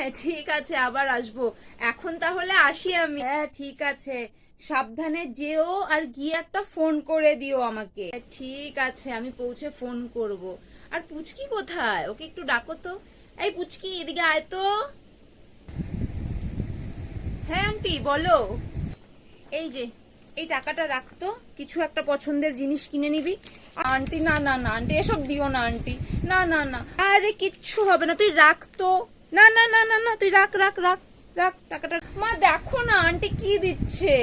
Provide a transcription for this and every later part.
হ্যাঁ ঠিক আছে, আবার আসবো। এখন তাহলে আসি আমি। হ্যাঁ ঠিক আছে, সাবধানে যেও, আর গিয়ে একটা ফোন করে দিও আমাকে। হ্যাঁ, ঠিক আছে, আমি পৌঁছে ফোন করব। আর পুচকি কোথায়? ওকে একটু ডাকো তো। এই পুচকি, এদিকে আয় তো। হ্যাঁ আন্টি বলো। এই যে, এই টাকাটা রাখতো, কিছু একটা পছন্দের জিনিস কিনে নিবি। আন্টি না না না আন্টি, এসব দিও না আন্টি। না না না, আরে কিচ্ছু হবে না, তুই রাখতো। না না না না না, তুই রাখ রাখ রাখ রাখ টাকাটা। মা দেখো না আন্টি কি দিচ্ছে।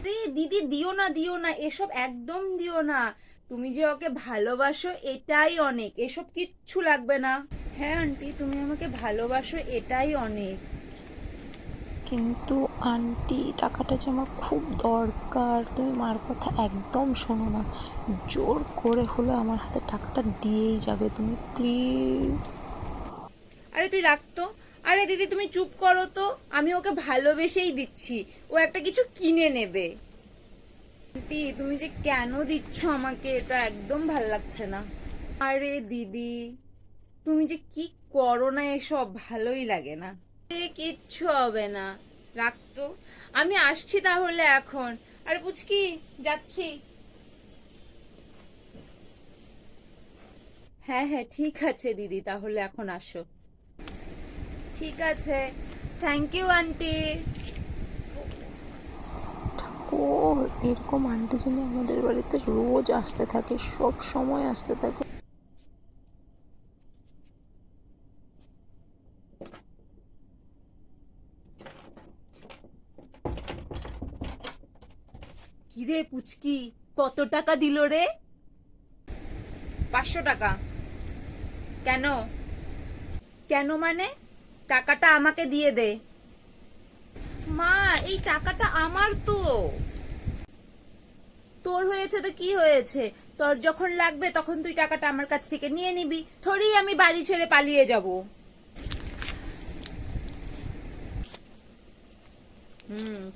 রে দিদি, দিও না দিও না, এসব একদম দিও না। তুমি যে ওকে ভালোবাসো এটাই অনেক, এসব কিচ্ছু লাগবে না। হ্যাঁ আন্টি, তুমি আমাকে ভালোবাসো এটাই অনেক। কিন্তু আন্টি, টাকাটা যে আমার খুব দরকার, তুমি মার কথা একদম শোনো না, জোর করে হলে আমার হাতে টাকাটা দিয়েই যাবে তুমি, প্লিজ। আরে তুই রাখতো। আরে দিদি তুমি চুপ করো তো, আমি ওকে ভালোবেসেই দিচ্ছি, ও একটা কিছু কিনে নেবে। আন্টি তুমি যে কেন দিচ্ছ আমাকে, এটা একদম ভাল লাগছে না। আরে দিদি, তুমি যে কি করো না, এসব ভালোই লাগে না। কিচ্ছু হবে না, রাখতো। আমি আসছি তাহলে এখন। আরে পুচকি, যাচ্ছি। হ্যাঁ হ্যাঁ ঠিক আছে দিদি, তাহলে এখন আসো। ঠিক আছে, থ্যাংক ইউ আন্টি। ও, এরকম আন্টি যিনি আমাদের বাড়িতে রোজ আসতে থাকে, সব সময় আসতে থাকে। কিরে পুচকি, কত টাকা দিল রে? 500 টাকা। কেন? কেন মানে? টাকাটা আমাকে দিয়ে দে। মা, এই টাকাটা আমার তো। তোর হয়েছে তো কি হয়েছে? তোর যখন লাগবে তখন তুই টাকাটা আমার কাছ থেকে নিয়ে নিবি, থোড়ি আমি বাড়ি ছেড়ে পালিয়ে যাব।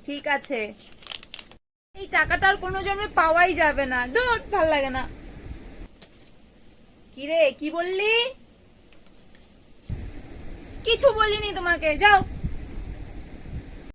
ঠিক আছে। এই টাকাটা আর কোনো জন্মে পাওয়াই যাবে না, ধুর ভাল লাগে না। কিরে কি বললি? কিছু বলিনি তোমাকে, যাও।